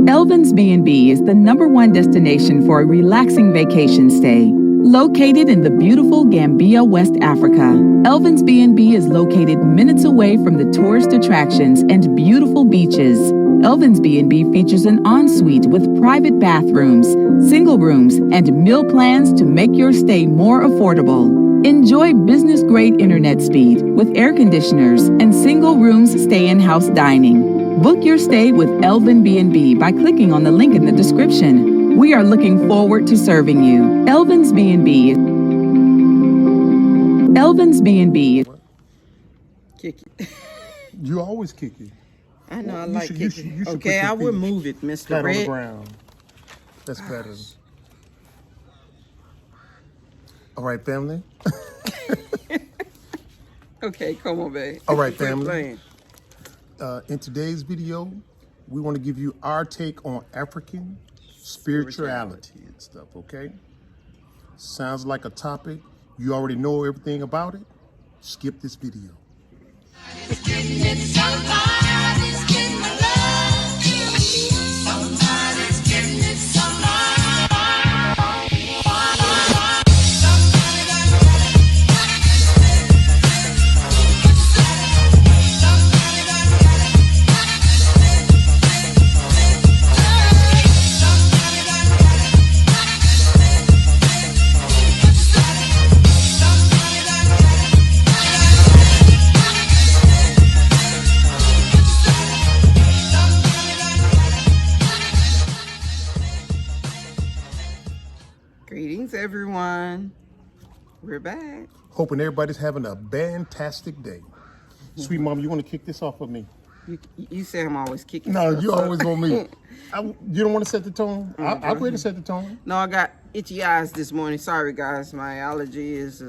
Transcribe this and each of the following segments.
Elvin's B&B is the #1 destination for a relaxing vacation stay. Located in the beautiful Gambia, West Africa, Elvin's B&B is located minutes away from the tourist attractions and beautiful beaches. Elvin's B&B features an ensuite with private bathrooms, single rooms, and meal plans to make your stay more affordable. Enjoy business-grade internet speed with air conditioners and single rooms stay-in-house dining. Book your stay with Elvin B&B by clicking on the link in the description. We are looking forward to serving you. Elvin's B&B. Elvin's B&B. Kick it. You always kick it. I know, I You like should- kicking. you should Okay, put I your will feet move it, Mr. Flat on the Red. ground. That's better. All right, family. Okay, come on, babe. All right, Quit family. playing. In today's video, we want to give you our take on African spirituality and stuff, okay? Sounds like a topic. You already know everything about it. Skip this video. Greetings, everyone. We're back. Hoping everybody's having a fantastic day. Sweet mom, you want to kick this off of me? You say I'm always kicking. No, stuff you up. always on me. You don't want to set the tone? I'll go ahead and set the tone. No, I got itchy eyes this morning. Sorry, guys. My allergy is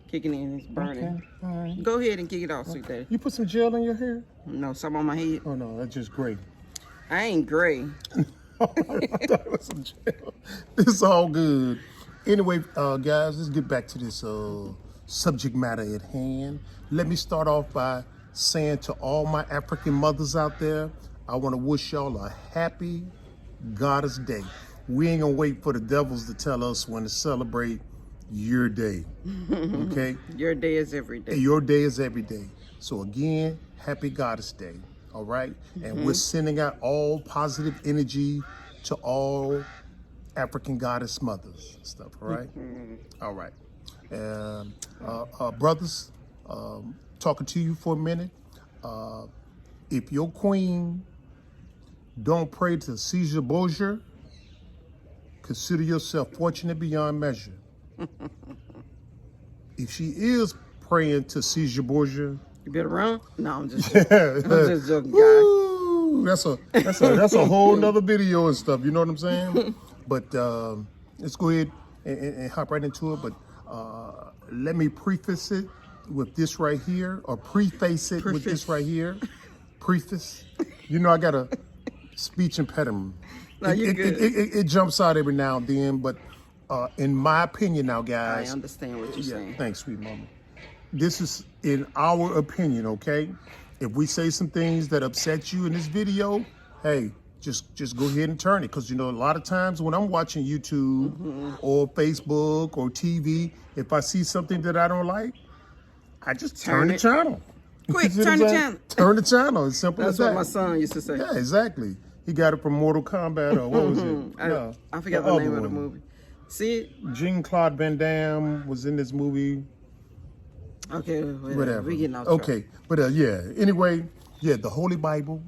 kicking in. It's burning. Okay, all right. Go ahead and kick it off, sweet daddy. You put some gel in your hair? No, some on my head. Oh, no, that's just gray. I ain't gray. I thought it was some gel. It's all good. Anyway, guys, let's get back to this subject matter at hand. Let me start off by saying to all my African mothers out there, I want to wish y'all a happy Goddess Day. We ain't gonna wait for the devils to tell us when to celebrate your day, okay? Your day is every day. Your day is every day. So again, happy Goddess Day, all right? And we're sending out all positive energy to all African goddess mothers and stuff, all right? All right. Brothers, talking to you for a minute. If your queen don't pray to Caesar Borgia, consider yourself fortunate beyond measure. If she is praying to Caesar Borgia, You better run. No, I'm just. yeah, I'm just joking, guys. woo, that's a whole nother video and stuff. You know what I'm saying? But let's go ahead and hop right into it. But let me preface it with this right here, or preface it with this right here. Preface. You know, I got a speech impediment. No, you're good. It jumps out every now and then, but in my opinion now, guys. I understand what you're saying. Thanks, sweet mama. This is in our opinion, okay? If we say some things that upset you in this video, hey, just go ahead and turn it. Because, you know, a lot of times when I'm watching YouTube or Facebook or TV, if I see something that I don't like, I just turn the channel. Quick, You see what turn I'm the saying? channel. Turn the channel. It's simple That's as that. what my son used to say. Yeah, exactly. He got it from Mortal Kombat, or what was it? No, I forgot the other name of the one. movie. See it? Jean-Claude Van Damme was in this movie. Okay, Whatever. we getting off track. Okay, but yeah. Anyway, yeah, the Holy Bible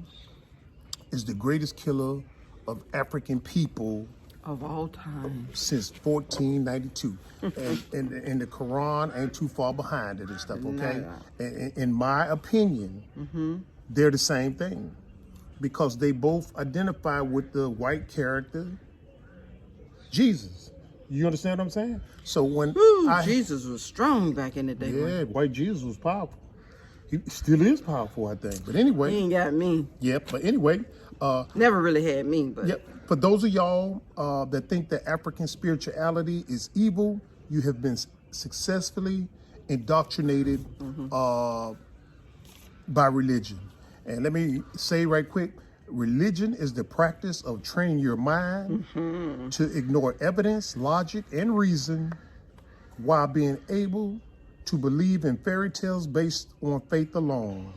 is the greatest killer of African people Of all time. since 1492, and the Quran ain't too far behind it and stuff. Okay, and in my opinion, they're the same thing because they both identify with the white character, Jesus. You understand what I'm saying? So when Jesus was strong back in the day. yeah, white Jesus was powerful. He still is powerful, I think. But anyway, He ain't got me. yeah. But anyway, Never really had me, but yeah. For those of y'all that think that African spirituality is evil, you have been successfully indoctrinated by religion. And let me say right quick, Religion is the practice of training your mind to ignore evidence, logic, and reason while being able to believe in fairy tales based on faith alone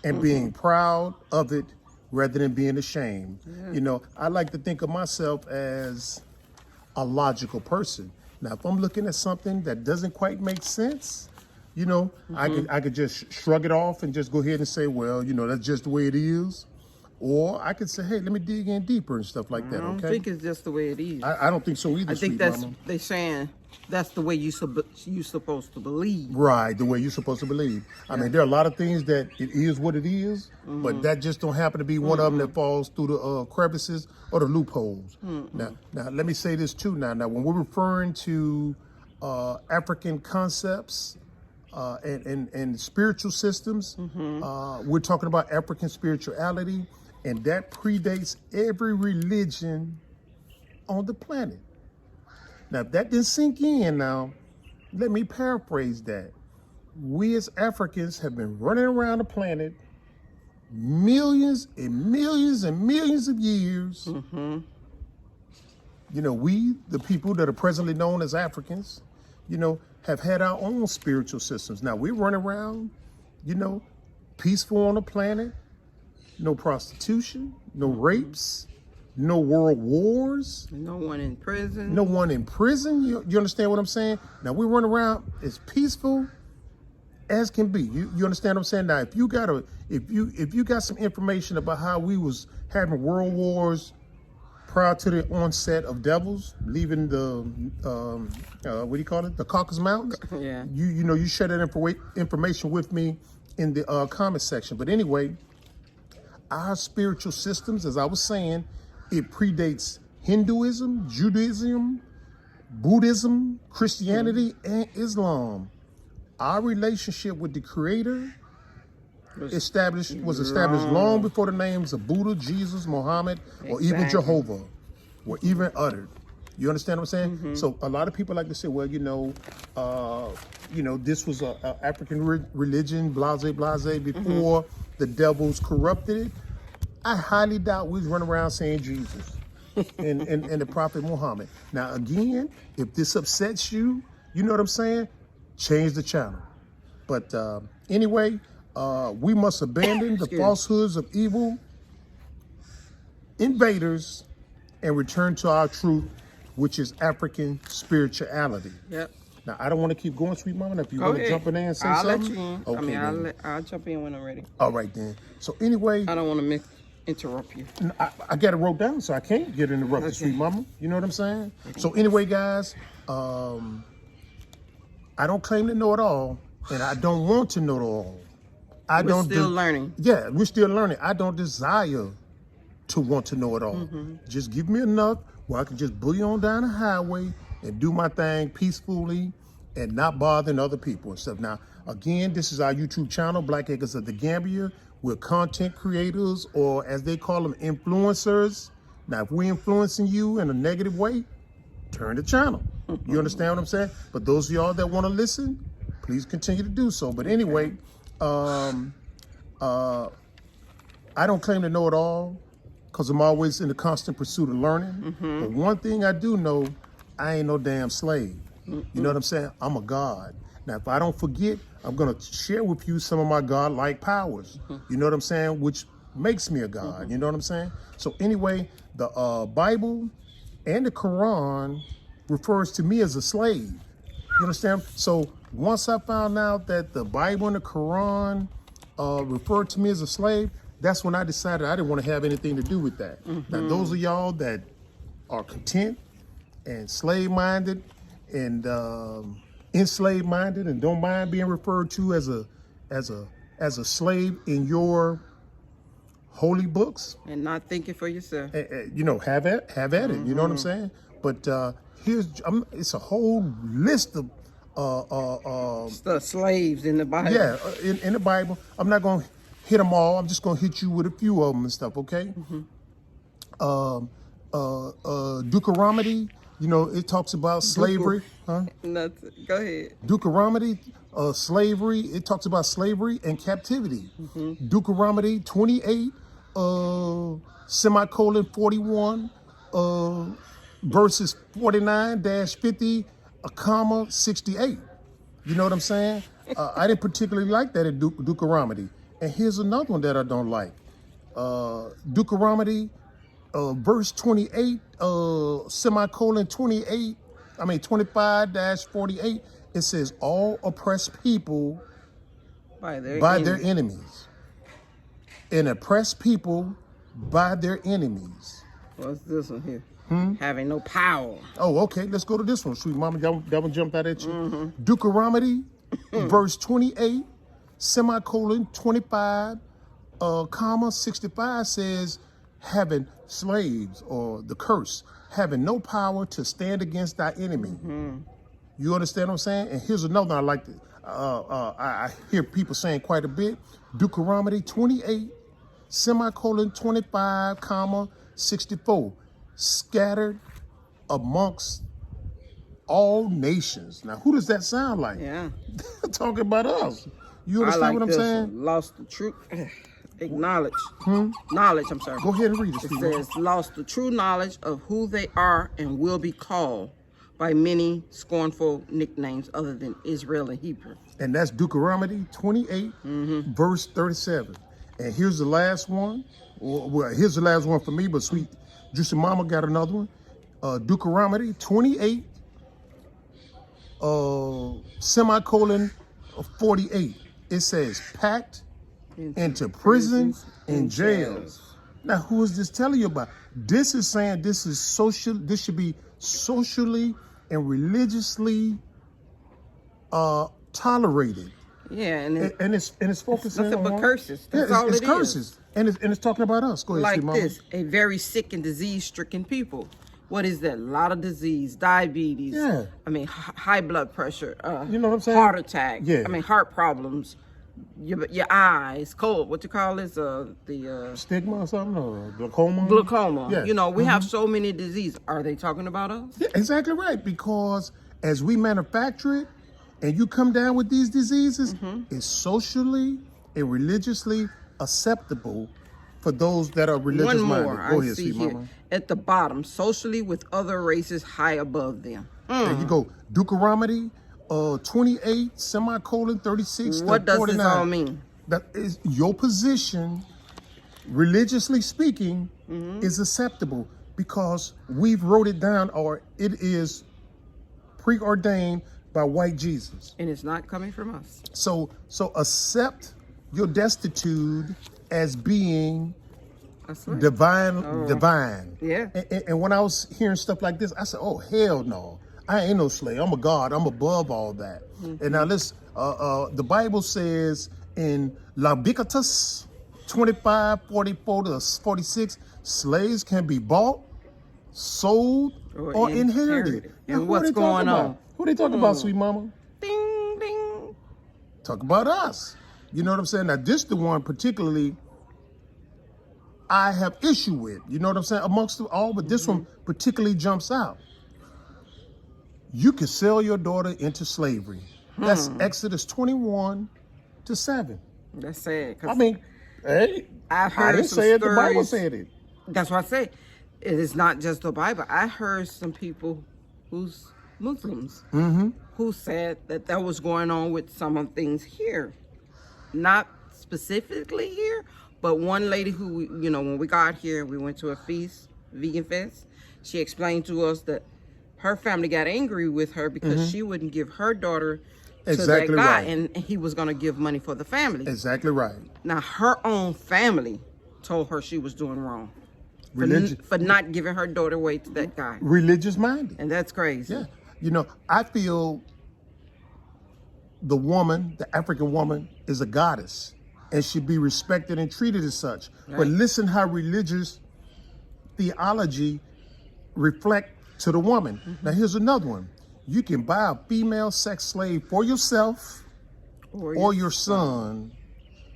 and being proud of it rather than being ashamed. You know, I like to think of myself as a logical person. Now, if I'm looking at something that doesn't quite make sense, you know, I could just shrug it off and just go ahead and say, well, you know, that's just the way it is. Or I could say, hey, let me dig in deeper and stuff like that, I don't okay? think it's just the way it is. I don't think so either, I think sweet that's mama. they saying that's the way you supposed to believe. Right, the way you're supposed to believe. I mean, there are a lot of things that it is what it is, but that just don't happen to be one of them that falls through the crevices or the loopholes. Now, let me say this too. Now, when we're referring to African concepts and spiritual systems, we're talking about African spirituality, and that predates every religion on the planet. Now, if that didn't sink in now, let me paraphrase that. We as Africans have been running around the planet millions and millions and millions of years. You know, we, the people that are presently known as Africans, you know, have had our own spiritual systems. Now, we run around, you know, peaceful on the planet, no prostitution, no rapes, no world wars. No one in prison. No one in prison. You understand what I'm saying? Now we run around as peaceful as can be. You understand what I'm saying? Now if you got some information about how we was having world wars prior to the onset of devils leaving the what do you call it? The Caucasus Mountains. Yeah. You know, you share that information with me in the comment section. But anyway, our spiritual systems, as I was saying, it predates Hinduism, Judaism, Buddhism, Christianity, and Islam. Our relationship with the Creator was established long before the names of Buddha, Jesus, Muhammad, or even Jehovah were even uttered. You understand what I'm saying? So a lot of people like to say, well, you know, this was a African religion, blase, before the devils corrupted it. I highly doubt we run around saying Jesus and the Prophet Muhammad. Now, again, if this upsets you, you know what I'm saying? Change the channel. But anyway, we must abandon the falsehoods of evil invaders and return to our truth, which is African spirituality. Yep. Now, I don't want to keep going, sweet mama. If you want to jump in there and say something. I'll let you in. Okay, I'll jump in when I'm ready. All right, then. So anyway. I don't want to interrupt you. I got it wrote down, so I can't get interrupted, sweet mama. You know what I'm saying? So anyway, guys, I don't claim to know it all, and I don't want to know it all. We're still learning. Yeah, we're still learning. I don't desire to want to know it all. Just give me enough where I can just bully on down the highway and do my thing peacefully and not bothering other people and stuff. Now, again, this is our YouTube channel, Black Acres of the Gambia. We're content creators, or as they call them, influencers. Now, if we're influencing you in a negative way, turn the channel. You understand what I'm saying? But those of y'all that want to listen, please continue to do so. But anyway, I don't claim to know it all because I'm always in the constant pursuit of learning. But one thing I do know, I ain't no damn slave. You know what I'm saying? I'm a God. Now, if I don't forget, I'm going to share with you some of my God-like powers. You know what I'm saying? Which makes me a God. You know what I'm saying? So anyway, the Bible and the Quran refers to me as a slave. You understand? So once I found out that the Bible and the Quran referred to me as a slave, that's when I decided I didn't want to have anything to do with that. Now, those of y'all that are content and slave-minded and enslaved-minded and don't mind being referred to as a slave in your holy books, and not thinking for yourself, you know, have at it. You know what I'm saying? But it's a whole list of the slaves in the Bible. Yeah, in the Bible. I'm not gonna hit them all. I'm just gonna hit you with a few of them and stuff. Okay. Deuteronomy. You know, it talks about slavery. Huh? Go ahead. Deuteronomy, slavery. It talks about slavery and captivity. Deuteronomy 28 semicolon 41, verses 49-50, a comma 68. You know what I'm saying? I didn't particularly like that in Deuteronomy. And here's another one that I don't like. Deuteronomy, verse 28, semicolon 28, 25-48, it says, all oppressed people By their their enemies. And oppressed people by their enemies. What's this one here? Having no power. Oh, okay. Let's go to this one, sweet mama. That one jumped out at you. Deuteronomy, verse 28, semicolon 25, comma 65 says, having slaves, or the curse, having no power to stand against thy enemy. You understand what I'm saying? And here's another one I like to, I hear people saying quite a bit. Deuteronomy 28, semicolon 25, comma 64. Scattered amongst all nations. Now, who does that sound like? Yeah. Talking about us. You I understand like what I'm this saying? one. Lost the truth. Acknowledge. Knowledge, I'm sorry. Go ahead and read it, It Steve. says, lost the true knowledge of who they are and will be called by many scornful nicknames other than Israel and Hebrew. And that's Deuteronomy 28, verse 37. And here's the last one. Well, here's the last one for me, but sweet Juicy Mama got another one. Deuteronomy 28, semicolon 48. It says, packed into prisons and jails. Now, who is this telling you about? This is saying this is social. This should be socially and religiously tolerated. Yeah, and it's focusing nothing but on curses. That's yeah, all it's it is. curses, and it's talking about us. Go ahead, Like sweet mama. this, a very sick and disease-stricken people. What is that? A lot of disease, diabetes. Yeah. High blood pressure. You know what I'm saying? Heart attack. Yeah. Heart problems. Your eyes, cold. What you call this? The Stigma or something, or glaucoma. glaucoma. Yeah. You know, we have so many diseases. Are they talking about us? Yeah, exactly right. Because as we manufacture it, and you come down with these diseases, it's socially and religiously acceptable for those that are religious One minded. more Go I ahead, see sweet here mama. at the bottom, socially with other races high above them. There you go. Deuteronomy 28, semicolon 36 What to does 49. this all mean? That is your position, religiously speaking, is acceptable because we've wrote it down, or it is preordained by white Jesus. And it's not coming from us. So accept your destitute as being That's right. divine. Yeah. And when I was hearing stuff like this, I said, oh, hell no. I ain't no slave. I'm a God. I'm above all that. And now let's, the Bible says in Leviticus 25, 44 to 46, slaves can be bought, sold, or inherited. And Now, who what's they talking going about? on? Who they talking about, sweet mama? Ding, ding. Talk about us. You know what I'm saying? Now, this the one particularly I have issue with. You know what I'm saying? Amongst them all, but this one particularly jumps out. You can sell your daughter into slavery. That's Exodus 21 to 7. That's sad. I mean, hey, I've I heard didn't some say it. The Bible stories. said it. That's what I say. It is not just the Bible. I heard some people who's Muslims who said that was going on with some of things here. Not specifically here, but one lady who, you know, when we got here, we went to a feast, vegan fest. She explained to us that her family got angry with her because she wouldn't give her daughter to Exactly that guy, right. and he was going to give money for the family. Exactly right. Now, her own family told her she was doing wrong for not giving her daughter away to that guy. Religious minded. And that's crazy. Yeah. You know, I feel the woman, the African woman, is a goddess and should be respected and treated as such. Right. But listen how religious theology reflect to the woman. Now, here's another one. You can buy a female sex slave for yourself or your son.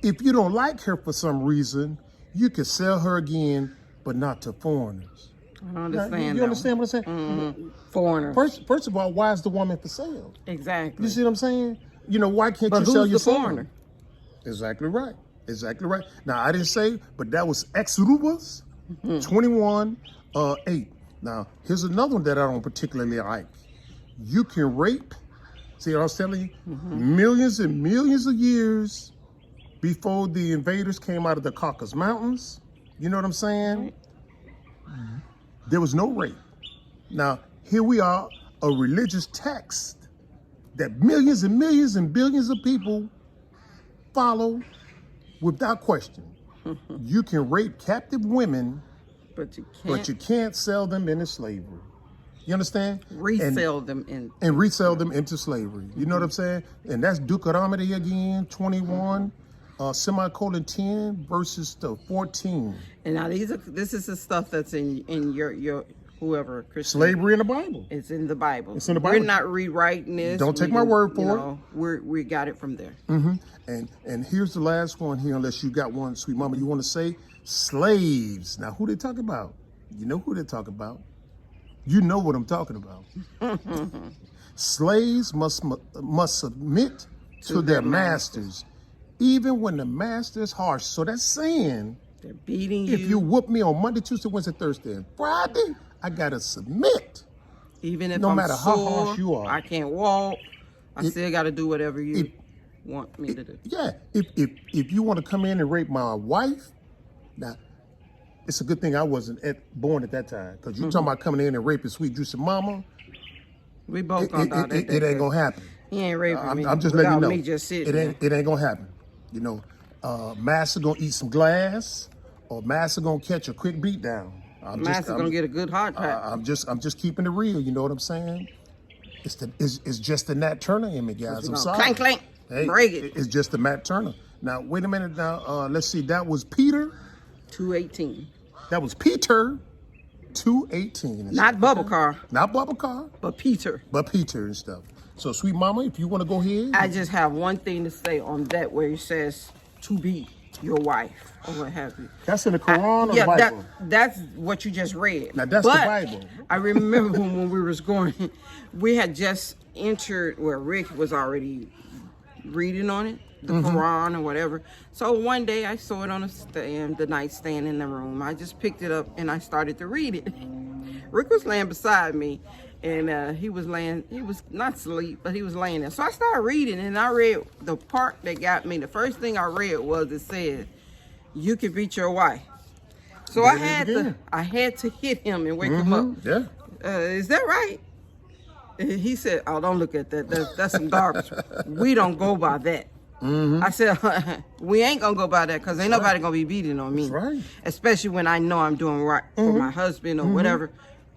If you don't like her for some reason, you can sell her again, but not to foreigners. I don't understand. You understand what I'm saying? Foreigners. First of all, why is the woman for sale? Exactly. You see what I'm saying? You know, why can't But you sell who's your the son? foreigner? Exactly right. Exactly right. Now, I didn't say, but that was Exodus 21, 8. Now, here's another one that I don't particularly like. You can rape, see what I was telling you? Millions and millions of years before the invaders came out of the Caucasus Mountains. You know what I'm saying? There was no rape. Now, here we are, a religious text that millions and millions and billions of people follow without question. You can rape captive women, But you can't but you can't sell them into slavery. You understand? resell them in. And resell them into slavery. You know what I'm saying? And that's Deuteronomy again, 21, semicolon 10, verses to 14. And now this is the stuff that's in your whoever Christian. Slavery in the Bible. It's in the Bible. It's in the Bible. We're not rewriting this. Don't take my word for it. We got it from there. And here's the last one here, unless you got one, sweet mama, you want to say slaves. Now, who they talking about? You know who they talking about. You know what I'm talking about. Slaves must submit to their masters, even when the master is harsh. So that's saying, They're beating you. if you whoop me on Monday, Tuesday, Wednesday, Thursday, and Friday, I gotta submit. Even if no I'm matter how sore, harsh you are. I can't walk. I still got to do whatever you want me to do. Yeah, if you want to come in and rape my wife, now it's a good thing I wasn't born at that time, because you talking about coming in and raping sweet juicy mama. We both gonna die that day. It ain't gonna happen. He ain't raping me. I'm just letting you know. Me just sitting it ain't gonna happen. You know, master gonna eat some glass, or master gonna catch a quick beat down. Master gonna get a good hard pat. I'm just keeping it real. You know what I'm saying? It's just the Nat Turner image, guys. I'm sorry. Clank, clank. Hey, Break it. It's just the Matt Turner. Now, wait a minute. Now, let's see. That was Peter. 218. That was Peter. 2:18. Not Bubble Car, Not Bubba Car, but Peter. but Peter and stuff. So, sweet mama, if you want to go ahead. I just have one thing to say on that, where he says to be your wife or what have you. That's in the Quran or the Yeah, Bible? that's what you just read. Now, that's the Bible. I remember when we was going, we had just entered where Rick was already reading on it, the Quran or whatever. So one day I saw it on the nightstand in the room. I just picked it up and I started to read it. Rick was laying beside me, and he was not asleep, but he was laying there. So I started reading, and I read the part that got me. The first thing I read was, it said, "You can beat your wife." So I had to hit him and wake him up. Yeah. Is that right? And he said, "Oh, don't look at that. That's some garbage. We don't go by that." I said, "We ain't gonna go by that, because ain't nobody gonna be beating on me. That's right. Especially when I know I'm doing right for my husband or whatever.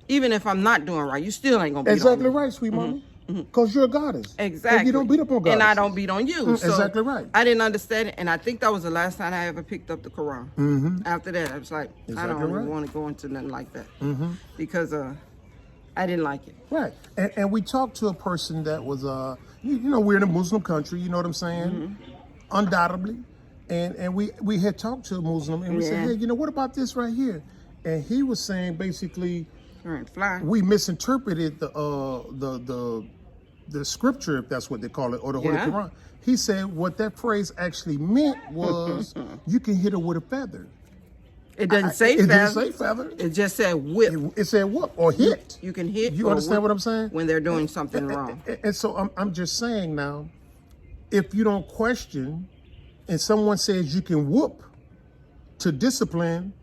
Even if I'm not doing right, you still ain't gonna beat on me." Exactly right, sweet mama. Because you're a goddess. Exactly. And you don't beat up on goddesses. And I don't beat on you. So exactly right. I didn't understand it, and I think that was the last time I ever picked up the Quran. After that, I was like, I Exactly don't right. really want to go into nothing like that, because I didn't like it. Right. And we talked to a person that was, you know, we're in a Muslim country, you know what I'm saying? Undoubtedly. And we had talked to a Muslim, and we said, hey, you know, what about this right here? And he was saying, basically, Fly. we misinterpreted the scripture, if that's what they call it, or the Holy Quran. He said what that phrase actually meant was, you can hit her with a feather. It doesn't say It feather. didn't say feather. It just said whip. It said whoop or hit. You can hit. You or understand whip what I'm saying? when they're doing something wrong. And so I'm just saying now, if you don't question, and someone says you can whoop to discipline,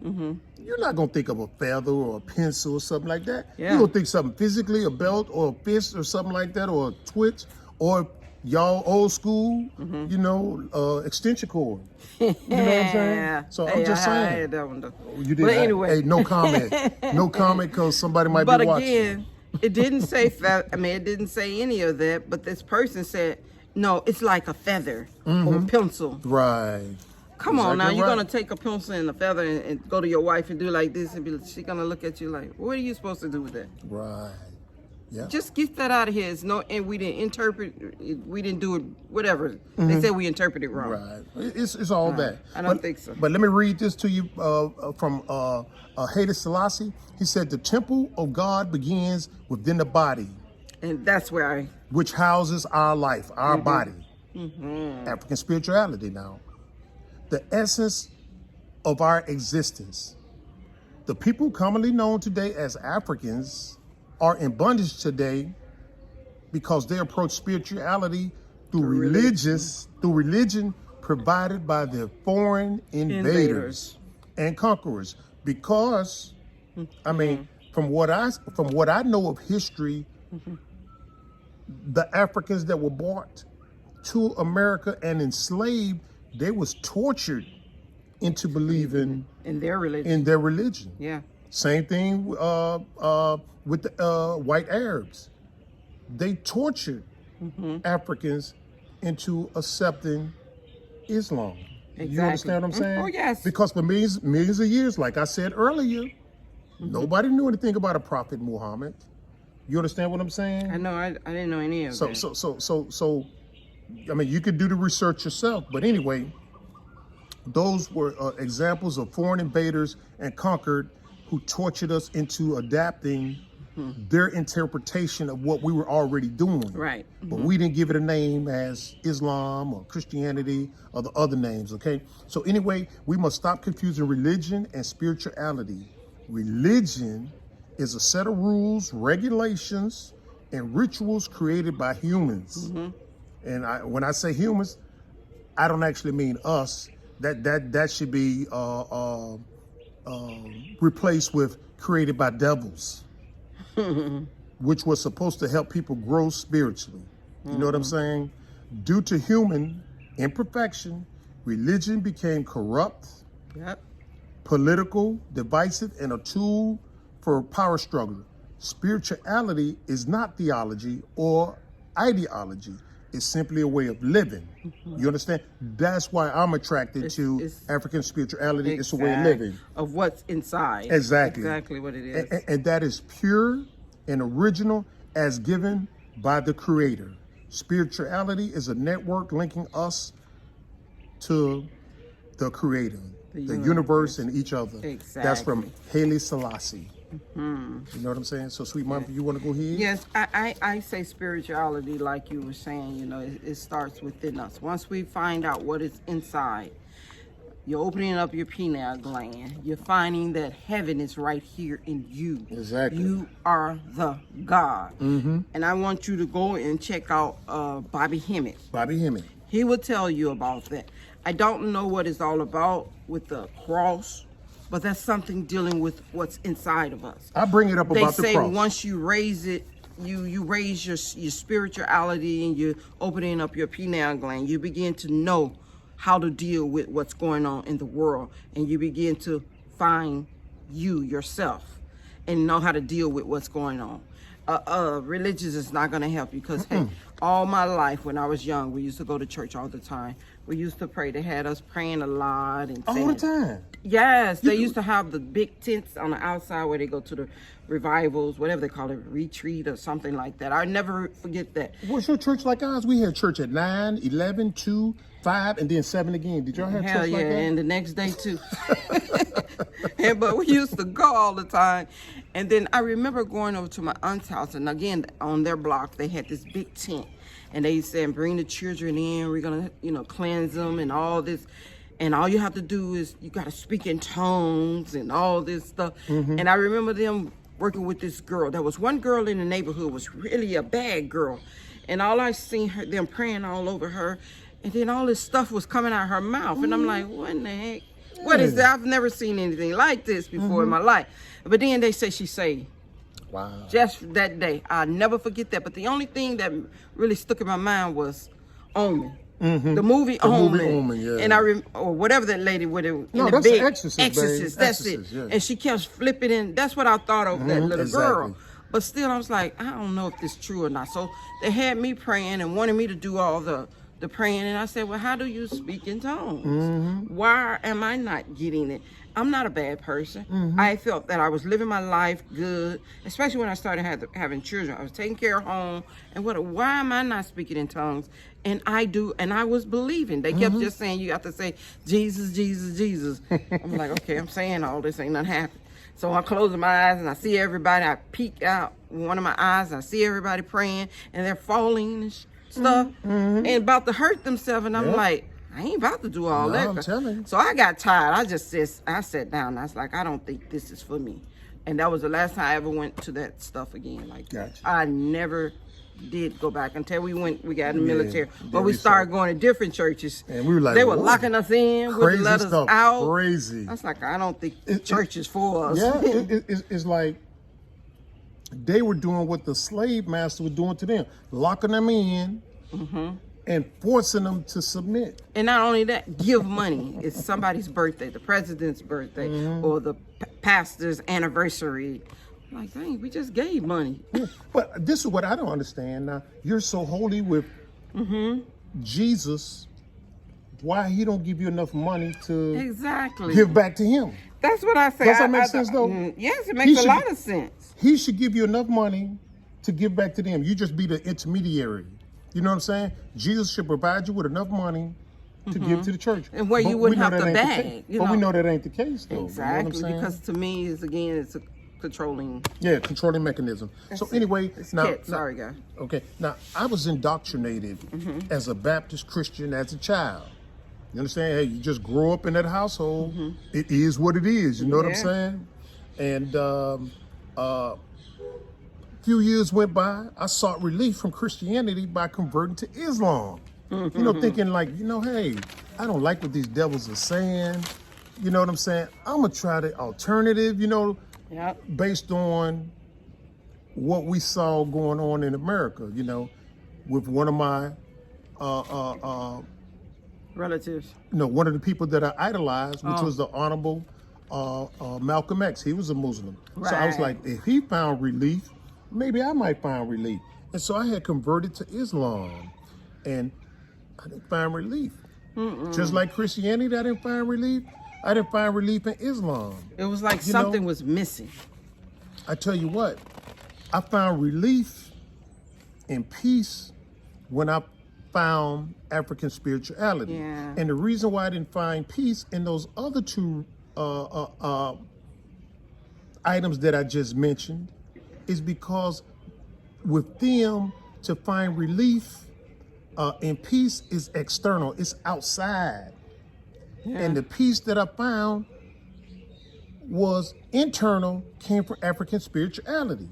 you're not going to think of a feather or a pencil or something like that. Yeah. You're going to think something physically, a belt or a fist or something like that, or a twitch, or y'all old school, you know, extension cord. You know what I'm saying? So I'm just saying. I had that one though. You did. But anyway. Hey, no comment. No comment, because somebody might But be watching. again, it didn't say feather. I mean, it didn't say any of that. But this person said, no, it's like a feather or a pencil. Right. Come on now, Exactly you're right. gonna take a pencil and a feather and go to your wife and do like this, and she's gonna look at you like, what are you supposed to do with that? Right. Yeah. Just get that out of here. It's no, and we didn't interpret. We didn't do it. Whatever they said, we interpreted wrong. Right. It's all that. I don't think so. But let me read this to you from Haile Selassie. He said, the temple of God begins within the body, And that's where which houses our life, our body. African spirituality now. the essence of our existence. The people commonly known today as Africans are in bondage today because they approach spirituality through religion provided by the foreign invaders and conquerors. Because, I mean, from what I know of history, the Africans that were brought to America and enslaved, they was tortured into believing in their religion. Yeah. Same thing with the white Arabs. They tortured Africans into accepting Islam. Exactly. You understand what I'm saying? Oh, yes. Because for millions of years, like I said earlier, nobody knew anything about a prophet Muhammad. You understand what I'm saying? I know. I didn't know any of that. So, I mean, you could do the research yourself. But anyway, those were examples of foreign invaders and conquered who tortured us into adapting their interpretation of what we were already doing. Right. But we didn't give it a name as Islam or Christianity or the other names, okay? So anyway, we must stop confusing religion and spirituality. Religion is a set of rules, regulations, and rituals created by humans. And when I say humans, I don't actually mean us. That should be replaced with created by devils, which was supposed to help people grow spiritually. You know what I'm saying? Due to human imperfection, religion became corrupt, political, divisive, and a tool for power struggle. Spirituality is not theology or ideology. It's simply a way of living. You understand? That's why I'm attracted to African spirituality. It's a way of living. Of what's inside. Exactly. Exactly what it is. And that is pure and original as given by the Creator. Spirituality is a network linking us to the Creator, the universe and each other. Exactly. That's from Haile Selassie. You know what I'm saying? So, sweet mom, you want to go ahead? Yes, I say spirituality, like you were saying, you know, it starts within us. Once we find out what is inside, you're opening up your pineal gland. You're finding that heaven is right here in you. Exactly. You are the God. And I want you to go and check out Bobby Hemmett. Bobby Hemmett. He will tell you about that. I don't know what it's all about with the cross, but that's something dealing with what's inside of us. I bring it up about the cross. They say once you raise it, you raise your spirituality and you're opening up your pineal gland. You begin to know how to deal with what's going on in the world, and you begin to find you yourself and know how to deal with what's going on. Religious is not going to help you because hey, all my life when I was young, we used to go to church all the time. We used to pray. They had us praying a lot and all the time. Yes, they used to have the big tents on the outside where they go to the revivals, whatever they call it, retreat or something like that. I never forget that. What's your church like ours? We had church at 9, 11, 2, 5, and then 7 again. Did y'all have church like that? And the next day too. But we used to go all the time. And then I remember going over to my aunt's house, and again, on their block, they had this big tent. And they said, bring the children in. We're going to, cleanse them and all this. And all you have to do is you got to speak in tongues and all this stuff. And I remember them working with this girl. There was one girl in the neighborhood was really a bad girl. And all I seen them praying all over her. And then all this stuff was coming out of her mouth. And I'm like, what in the heck? What is that? I've never seen anything like this before in my life. But then they say she saved. Wow. Just that day. I'll never forget that. But the only thing that really stuck in my mind was Omen. The movie Omen. Yeah. And or whatever that lady with it. No, that's the Exorcist. That's it. Yeah. And she kept flipping in. That's what I thought of that little girl. But still, I was like, I don't know if this is true or not. So they had me praying and wanted me to do all the praying. And I said, well, how do you speak in tongues? Why am I not getting it? I'm not a bad person. I felt that I was living my life good, especially when I started having children. I was taking care of home. And why am I not speaking in tongues? And I do, and I was believing. They kept just saying, you got to say, Jesus, Jesus, Jesus. I'm like, okay, I'm saying all this, ain't nothing happening. So I close my eyes and I see everybody. I peek out one of my eyes and I see everybody praying and they're falling and stuff and about to hurt themselves. And I'm like, I ain't about to do all No, that. I'm telling you. So I got tired. I sat down. And I was like, I don't think this is for me. And that was the last time I ever went to that stuff again. Like that. Gotcha. I never did go back until we got in the military. Yeah, But we started going to different churches. And we were like, they were whoa, locking us in, wouldn't let us stuff. out. Crazy. I was like, I don't think church is for us. Yeah, it's like they were doing what the slave master was doing to them, locking them in and forcing them to submit. And not only that, give money. It's somebody's birthday, the president's birthday, or the pastor's anniversary. I'm like, dang, we just gave money. But this is what I don't understand. Now, you're so holy with Jesus. Why he don't give you enough money to exactly give back to him? That's what I say. Does that make sense, though? Yes, it makes a lot of sense. He should give you enough money to give back to them. You just be the intermediary. You know what I'm saying? Jesus should provide you with enough money to give to the church. And where you wouldn't have to beg. But we know that ain't the case, though. Exactly, you know because to me, it's a controlling. Yeah, controlling mechanism. So anyway, sorry, guys. Okay, now I was indoctrinated as a Baptist Christian as a child. You understand? Hey, you just grow up in that household. It is what it is. You know what I'm saying? And a few years went by. I sought relief from Christianity by converting to Islam. You know, thinking like, hey, I don't like what these devils are saying. You know what I'm saying? I'm gonna try the alternative. Based on what we saw going on in America. With one of my relatives. No, one of the people that I idolized, which was the Honorable Malcolm X. He was a Muslim. Right. So I was like, if he found relief, maybe I might find relief. And so I had converted to Islam, and I didn't find relief. Just like Christianity, I didn't find relief. I didn't find relief in Islam. It was like something was missing. I tell you what, I found relief and peace when I found African spirituality. Yeah. And the reason why I didn't find peace in those other two items that I just mentioned is because with them, to find relief and peace is external, it's outside. Yeah. And the peace that I found was internal, came from African spirituality.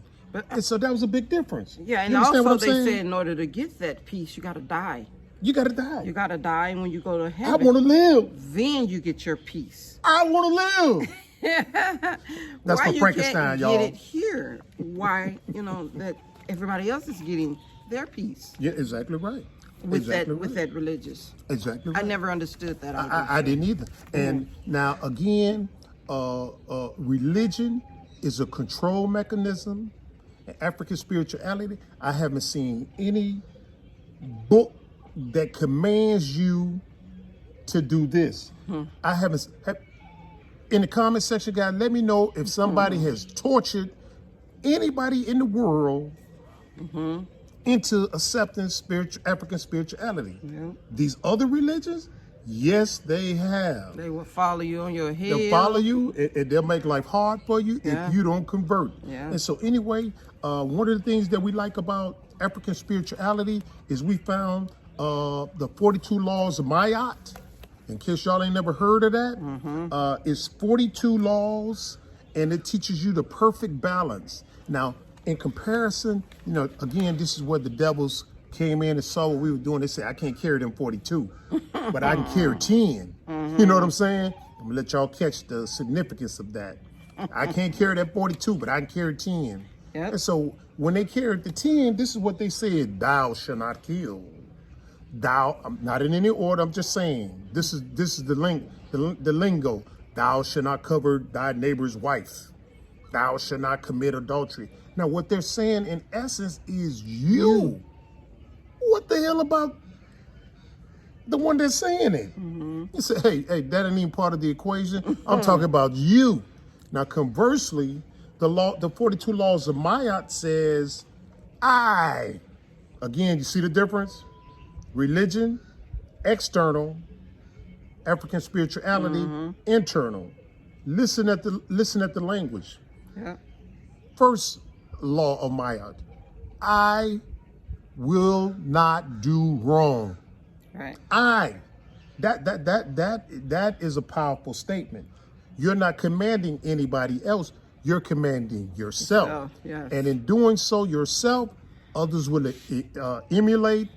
And so that was a big difference. Yeah, and also they said in order to get that peace, you got to die. You got to die. You got to die, and when you go to heaven, I want to live. Then you get your peace. I want to live. That's why for Frankenstein, y'all. Get it here? Why, that everybody else is getting their peace? Yeah, exactly right. With that religious. Exactly right. I never understood that. I didn't either. And now again, religion is a control mechanism. African spirituality, I haven't seen any book that commands you to do this. I haven't. In the comment section, guys, let me know if somebody has tortured anybody in the world into accepting African spirituality. These other religions, yes, they have. They will follow you on your head. They'll follow you, and they'll make life hard for you if you don't convert. And so anyway, one of the things that we like about African spirituality is we found the 42 laws of Maat. In case y'all ain't never heard of that, it's 42 laws, and it teaches you the perfect balance. Now, in comparison, again, this is where the devils came in and saw what we were doing. They said, I can't carry them 42, but I can carry 10. You know what I'm saying? I'm gonna let y'all catch the significance of that. I can't carry that 42, but I can carry 10. And so when they carried the 10, this is what they said: thou shalt not kill. Thou, I'm not in any order, I'm just saying. This is the lingo. Thou shalt not cover thy neighbor's wife. Thou shalt not commit adultery. Now, what they're saying in essence is you. What the hell about the one that's saying it? You say, hey, that ain't even part of the equation. I'm talking about you. Now, conversely, the 42 laws of Maat says, I. Again, you see the difference? Religion, external. African spirituality, internal. Listen at the language. First law of Maat: I will not do wrong. Right. I. That is a powerful statement. You're not commanding anybody else. You're commanding yourself. Yes. And in doing so yourself, others will emulate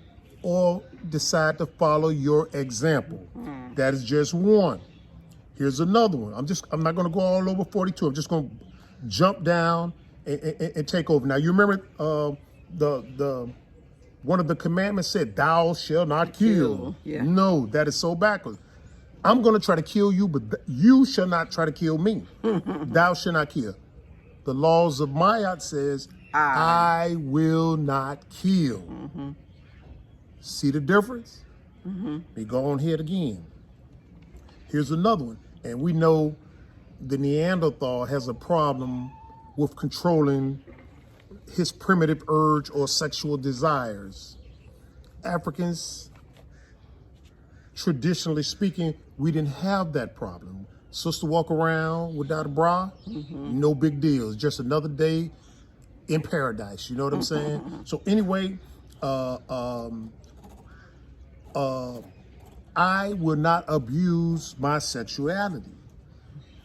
or decide to follow your example. That is just one. Here's another one. I'm not going to go all over 42. I'm just going to jump down and take over. Now, you remember the one of the commandments said, "Thou shalt not kill." Yeah. No, that is so backwards. I'm going to try to kill you, but you shall not try to kill me. Thou shalt not kill. The laws of Maat says, I will not kill. See the difference? We go on here again. Here's another one. And we know the Neanderthal has a problem with controlling his primitive urge or sexual desires. Africans, traditionally speaking, we didn't have that problem. Sister walk around without a bra, no big deal. It's just another day in paradise. You know what I'm saying? So anyway, I will not abuse my sexuality.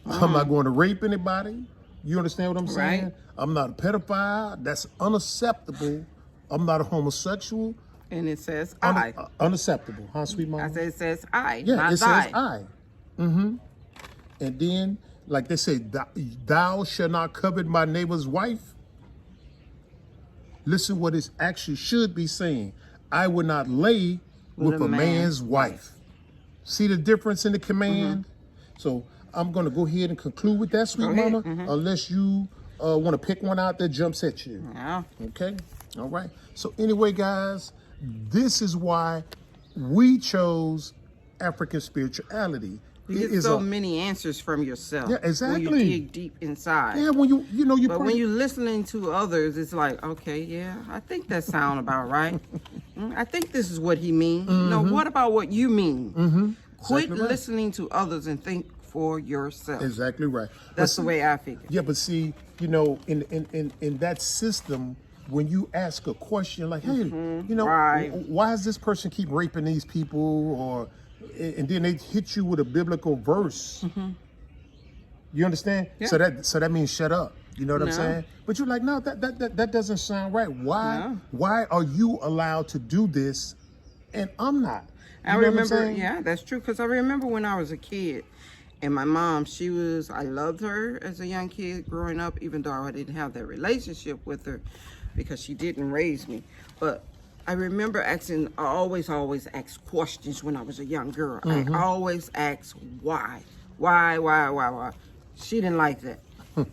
I'm not going to rape anybody. You understand what I'm saying? Right. I'm not a pedophile. That's unacceptable. I'm not a homosexual. And it says I. Unacceptable, huh, sweet mama? I said it says I, Yeah, not it thy. says I. And then, like they say, thou shalt not covet my neighbor's wife. Listen what it actually should be saying. I will not lay with a man's wife. See the difference in the command? So I'm going to go ahead and conclude with that, sweet mama, unless you want to pick one out that jumps at you. Yeah. Okay? All right. So anyway, guys, this is why we chose African spirituality. You get so many answers from yourself. Yeah, exactly. When you dig deep inside. Yeah, when But when you're listening to others, it's like, okay, yeah, I think that sound about right. I think this is what he means. No, what about what you mean? Quit Exactly right. listening to others and think for yourself. Exactly right. That's the way I figure. Yeah, but see, in that system, when you ask a question like, hey, Right. why does this person keep raping these people, and then they hit you with a biblical verse. You understand? Yeah. So that means shut up. You know what I'm No. saying? But you're like, no, that doesn't sound right. Why? No. Why are you allowed to do this, and I'm not? I You know what I'm remember, saying? yeah, that's true. Because I remember when I was a kid, and my mom, I loved her as a young kid growing up, even though I didn't have that relationship with her because she didn't raise me. But I remember I always asked questions when I was a young girl. I always asked why. Why? She didn't like that.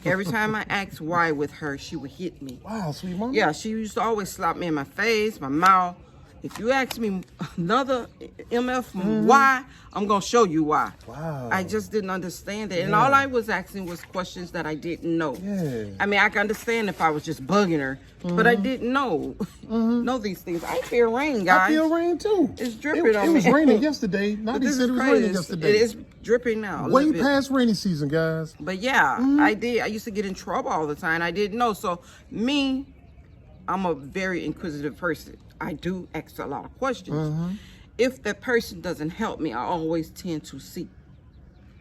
Every time I asked why with her, she would hit me. Wow, sweet mama. Yeah, she used to always slap me in my face, my mouth. If you ask me another MF why, I'm going to show you why. Wow. I just didn't understand it. And all I was asking was questions that I didn't know. Yeah. I mean, I can understand if I was just bugging her, but I didn't know these things. I feel rain, guys. I feel rain too. It's dripping on me. It was me. raining yesterday. But Not this said is it was crazy. raining yesterday. It is dripping now. a Way little bit. past rainy season, guys. But yeah, I did. I used to get in trouble all the time. I didn't know. So I'm a very inquisitive person. I do ask a lot of questions. If that person doesn't help me, I always tend to seek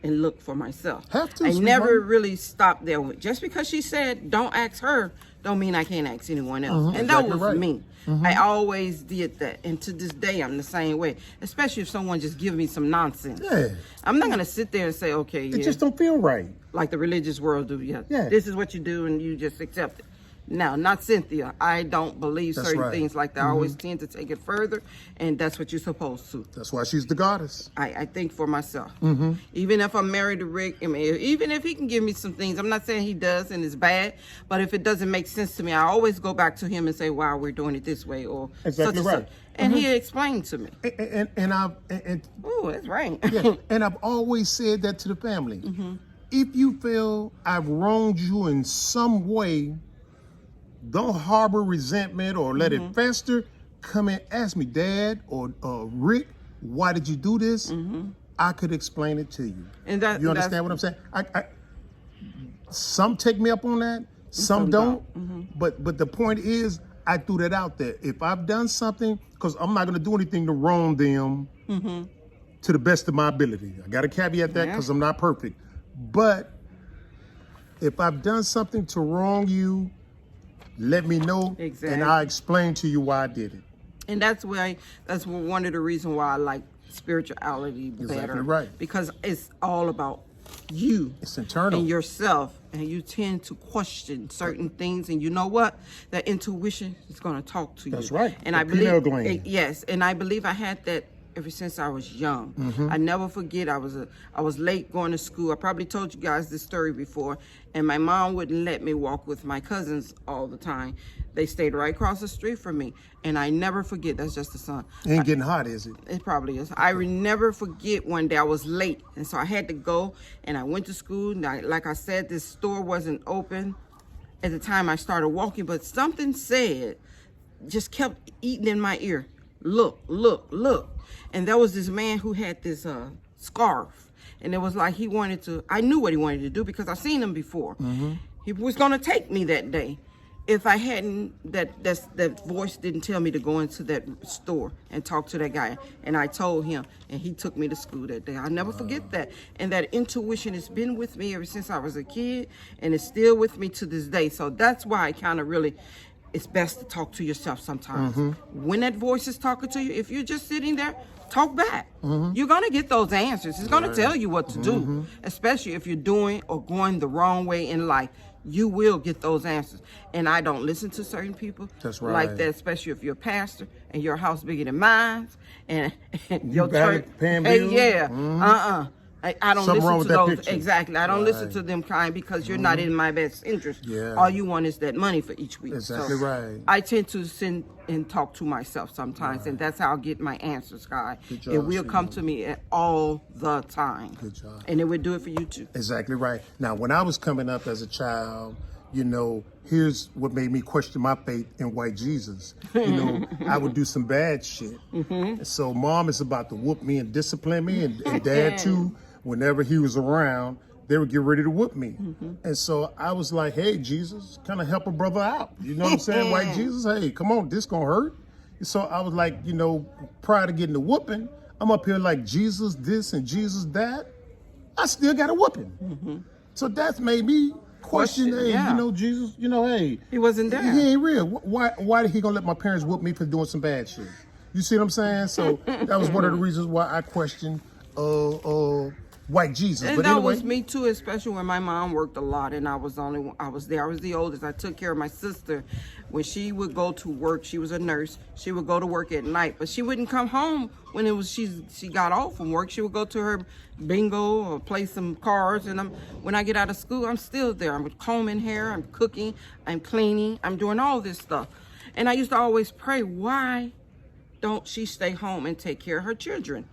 and look for myself. Have to, I sweet never mama. really stopped there. Just because she said don't ask her, don't mean I can't ask anyone else. And that Exactly was right. me. I always did that. And to this day, I'm the same way. Especially if someone just gives me some nonsense. Yeah. I'm not going to sit there and say, okay, It yeah, just don't feel right. like the religious world do. Yeah, Yeah. this is what you do and you just accept it. Now, not Cynthia. I don't believe That's certain right. things like that. I always tend to take it further, and that's what you're supposed to. That's why she's the goddess. I think for myself. Even if I'm married to Rick, I mean, even if he can give me some things, I'm not saying he does and it's bad, but if it doesn't make sense to me, I always go back to him and say, wow, we're doing it this way, or Exactly such and right. such. And he explained to me. Oh, that's right. Yeah, and I've always said that to the family. If you feel I've wronged you in some way, don't harbor resentment or let it fester. Come and ask me, Dad or Rick, why did you do this? I could explain it to you. And You understand what I'm saying? Some take me up on that, some don't. But the point is, I threw that out there. If I've done something, because I'm not going to do anything to wrong them, to the best of my ability. I got to caveat that because I'm not perfect. But if I've done something to wrong you, let me know, and I'll explain to you why I did it. And that's one of the reasons why I like spirituality better. Exactly right. Because it's all about you. It's internal. And yourself. And you tend to question certain things. And you know what? That intuition is going to talk to you. That's right. And the I believe, yes, and I believe I had that ever since I was young. I never forget, I was late going to school. I probably told you guys this story before, and my mom wouldn't let me walk with my cousins all the time. They stayed right across the street from me, and I never forget. That's just the sun. It ain't getting hot, is it? It probably is. I never forget one day I was late, and so I had to go, and I went to school. And like I said, this store wasn't open at the time I started walking, but something said, just kept eating in my ear. Look, look, look. And there was this man who had this scarf. And it was like I knew what he wanted to do because I've seen him before. He was going to take me that day. If I hadn't, that voice didn't tell me to go into that store and talk to that guy. And I told him, and he took me to school that day. I'll never forget that. And that intuition has been with me ever since I was a kid, and it's still with me to this day. So that's why I kind of really... It's best to talk to yourself sometimes. When that voice is talking to you, if you're just sitting there, talk back. You're going to get those answers. It's going to tell you what to do, especially if you're doing or going the wrong way in life. You will get those answers. And I don't listen to certain people like that, especially if you're a pastor and your house bigger than mine and your church. I don't listen to those. Picture. Exactly. I don't listen to them kind because you're not in my best interest. All you want is that money for each week. Exactly right. I tend to sit and talk to myself sometimes, and that's how I get my answers, guys. It will come to me all the time. Good job. And it would do it for you too. Exactly right. Now, when I was coming up as a child, here's what made me question my faith in white Jesus. I would do some bad shit. So mom is about to whoop me and discipline me, and dad too. Whenever he was around, they would get ready to whoop me. And so I was like, hey, Jesus, kind of help a brother out. You know what I'm saying? White Jesus, hey, come on, this gonna hurt. So I was like, prior to getting the whooping, I'm up here like Jesus this and Jesus that. I still got a whooping. So that's made me question, hey, Jesus, hey. He wasn't there. He ain't real. Why did he gonna let my parents whoop me for doing some bad shit? You see what I'm saying? So that was one of the reasons why I questioned white Jesus. And but that anyway, was me too, especially when my mom worked a lot and I was the oldest. I took care of my sister. When she would go to work, she was a nurse. She would go to work at night, but she wouldn't come home when she got off from work. She would go to her bingo or play some cards. And when I get out of school, I'm still there. I'm combing hair, I'm cooking, I'm cleaning, I'm doing all this stuff. And I used to always pray, why don't she stay home and take care of her children?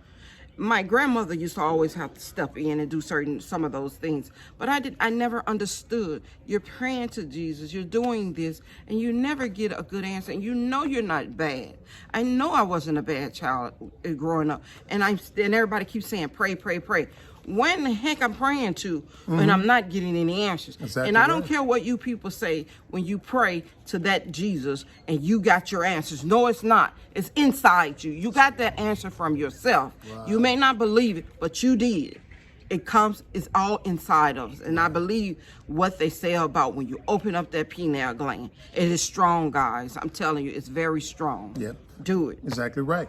My grandmother used to always have to step in and do some of those things. But I never understood. You're praying to Jesus, you're doing this, and you never get a good answer. And you're not bad. I know I wasn't a bad child growing up. And everybody keeps saying, pray, pray, pray. When the heck I'm praying to when I'm not getting any answers? Exactly. And I don't care what you people say when you pray to that Jesus and you got your answers. No, it's not. It's inside you. You got that answer from yourself. Wow. You may not believe it, but you did. It's all inside of us. And I believe what they say about when you open up that pineal gland. It is strong, guys. I'm telling you, it's very strong. Yep. Do it. Exactly right.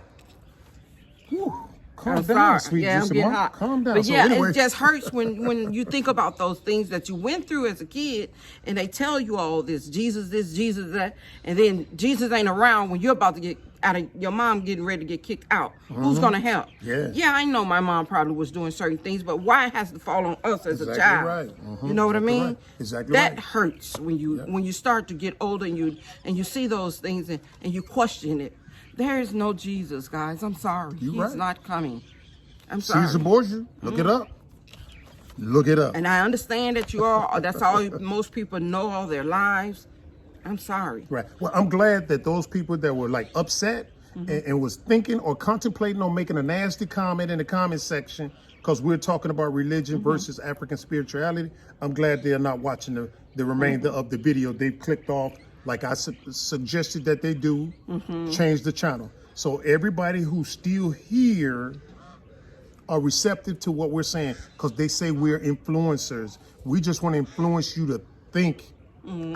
Whew. Calm I'm down, sorry. sweet I'm Juicy getting Mark. hot. Calm down. But so yeah, anyway. it just hurts when you think about those things that you went through as a kid, and they tell you all this, Jesus that, and then Jesus ain't around when you're about to get out of your mom getting ready to get kicked out. Who's gonna help? Yeah, I know my mom probably was doing certain things, but why it has to fall on us as a child? Right. You know what I mean? Right. Exactly that right. hurts when you start to get older and you see those things and you question it. There is no Jesus, guys. I'm sorry. He's not coming. I'm sorry. Caesar Borgia, look it up. Look it up. And I understand that that's all most people know all their lives. I'm sorry. Right. Well, I'm glad that those people that were like upset and was thinking or contemplating on making a nasty comment in the comment section because we're talking about religion versus African spirituality, I'm glad they're not watching the remainder of the video. They've clicked off like I suggested that they do, change the channel. So everybody who's still here are receptive to what we're saying because they say we're influencers. We just want to influence you to think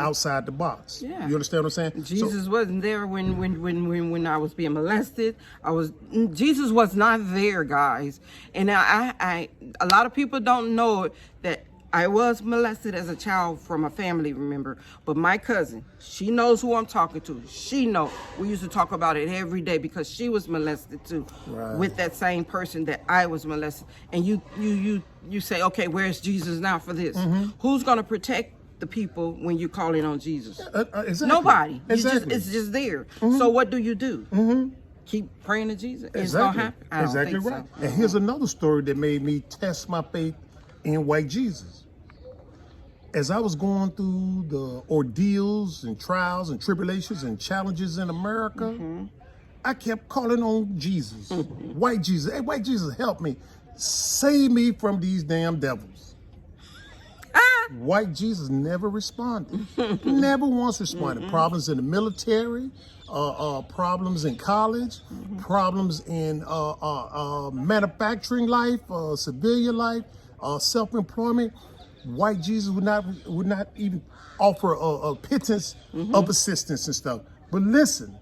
outside the box. Yeah. You understand what I'm saying? Jesus wasn't there when I was being molested. Jesus was not there, guys. And I a lot of people don't know that I was molested as a child from a family member. But my cousin, she knows who I'm talking to. She knows. We used to talk about it every day because she was molested too, with that same person that I was molested. And you say, okay, where's Jesus now for this? Who's gonna protect the people when you're calling on Jesus? Exactly. Nobody. Exactly. It's just there. So what do you do? Keep praying to Jesus. It's gonna happen. I don't Exactly think right. so. And here's another story that made me test my faith in white Jesus. As I was going through the ordeals and trials and tribulations and challenges in America, I kept calling on Jesus. White Jesus. Hey, white Jesus, help me. Save me from these damn devils. White Jesus never responded. Never once responded. Problems in the military, problems in college, problems in manufacturing life, civilian life, self-employment. White Jesus would not even offer a pittance of assistance and stuff. But listen,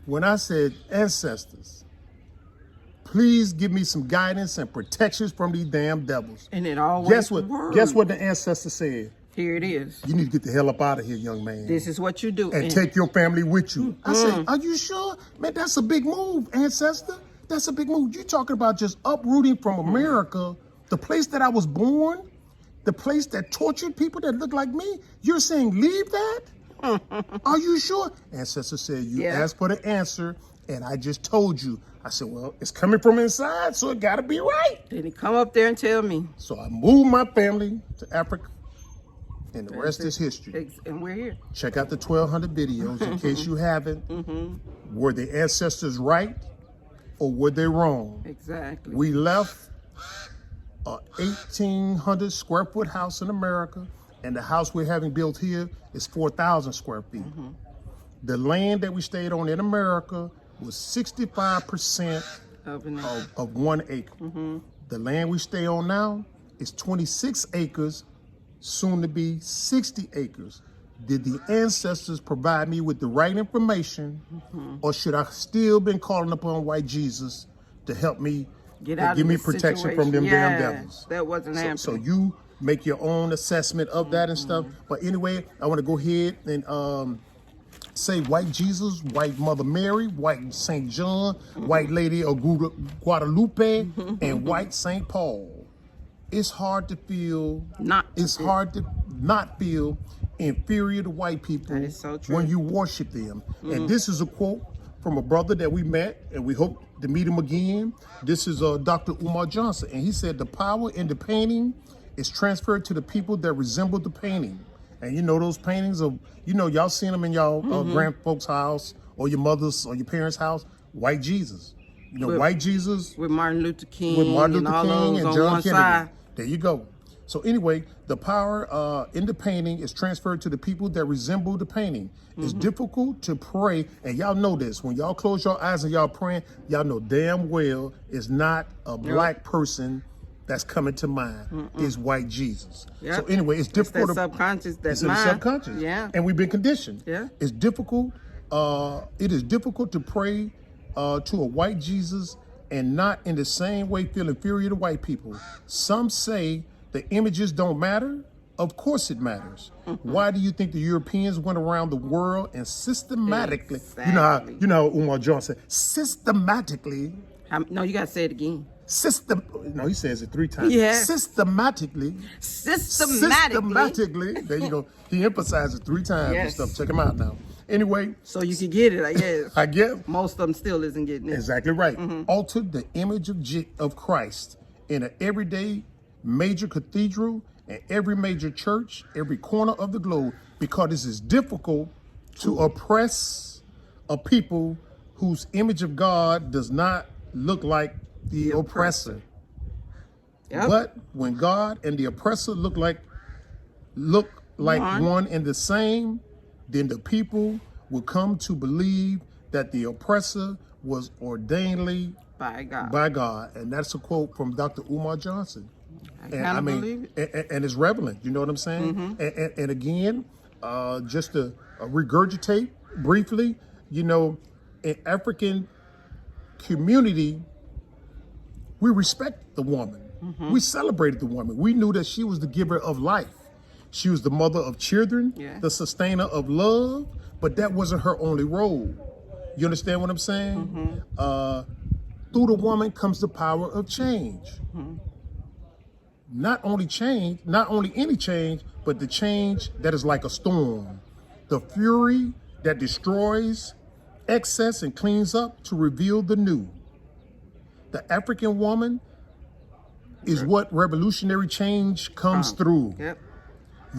when I said, ancestors, please give me some guidance and protections from these damn devils. And it always Guess what? works. Guess what the ancestor said? Here it is. You need to get the hell up out of here, young man. This is what you do. And take your family with you. I said, are you sure? Man, that's a big move, ancestor. That's a big move. You're talking about just uprooting from America, the place that I was born, the place that tortured people that look like me. You're saying leave that? Are you sure? Ancestor said, you asked for the answer, and I just told you. I said, well, it's coming from inside, so it got to be right. Then he come up there and tell me. So I moved my family to Africa, and the rest is history. And we're here. Check out the 1,200 videos in case you haven't. Were the ancestors right or were they wrong? Exactly. We left a 1,800 square foot house in America, and the house we're having built here is 4,000 square feet. The land that we stayed on in America was 65% of 1 acre. The land we stay on now is 26 acres, soon to be 60 acres. Did the ancestors provide me with the right information, or should I still been calling upon white Jesus to help me, Get out give of me this protection from them situation. damn devils? That wasn't happening. So you make your own assessment of that and stuff. But anyway, I want to go ahead and say white Jesus, white Mother Mary, white St. John, white Lady of Guadalupe, and white St. Paul. It's hard to feel hard to not feel inferior to white people That is so true. when you worship them. And this is a quote from a brother that we met, and we hope to meet him again. This is Dr. Umar Johnson, and he said the power in the painting is transferred to the people that resemble the painting. And you know those paintings of, y'all seen them in y'all grand folks' house or your mother's or your parents' house. White Jesus, white Jesus with Martin Luther King, with Martin and Luther all King those and on John one Kennedy. side. There you go. So anyway, the power in the painting is transferred to the people that resemble the painting. It's difficult to pray, and y'all know this. When y'all close your eyes and y'all praying, y'all know damn well it's not a black person that's coming to mind. It's white Jesus. So anyway, it's difficult. That subconscious, it's in the subconscious. Yeah. And we've been conditioned. Yeah. It's difficult. It is difficult to pray to a white Jesus and not in the same way feel inferior to white people. Some say the images don't matter. Of course it matters. Why do you think the Europeans went around the world and systematically, you know how Umar Johnson said, systematically. No, you got to say it again. No, he says it 3 times. Yeah. Systematically. There you go. He emphasizes it 3 times and stuff. Check him out now. Anyway. So you can get it, I guess. I get. Most of them still isn't getting it. Exactly right. Altered the image of Christ in an everyday major cathedral and every major church, every corner of the globe, because this is difficult to oppress a people whose image of God does not look like the oppressor. Yep. But when God and the oppressor look like one and the same, then the people will come to believe that the oppressor was ordainedly By God. By God. And that's a quote from Dr. Umar Johnson. I kind of believe it. And it's relevant, you know what I'm saying? And again, just to regurgitate briefly, you know, in African community, we respect the woman. We celebrated the woman. We knew that she was the giver of life. She was the mother of children, the sustainer of love, but that wasn't her only role. You understand what I'm saying? Through the woman comes the power of change. Not only any change, but the change that is like a storm. The fury that destroys excess and cleans up to reveal the new. The African woman is what revolutionary change comes through.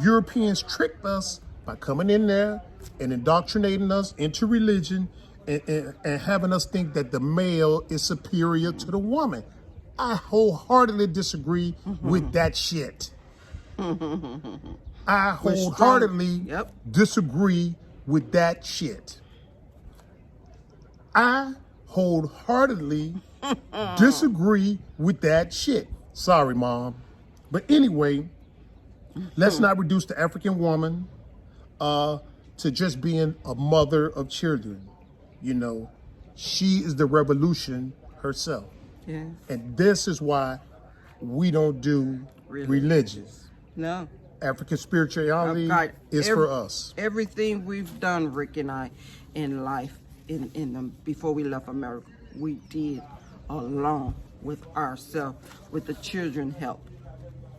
Europeans tricked us by coming in there and indoctrinating us into religion and having us think that the male is superior to the woman. I wholeheartedly disagree with that shit. I wholeheartedly disagree with that shit. I wholeheartedly disagree with that shit. Sorry, Mom. But anyway, let's not reduce the African woman to just being a mother of children. You know, she is the revolution herself. And this is why we don't do religion. No. African spirituality is for us. Everything we've done, Rick and I, in life, before we left America, we did along with ourselves, with the children help.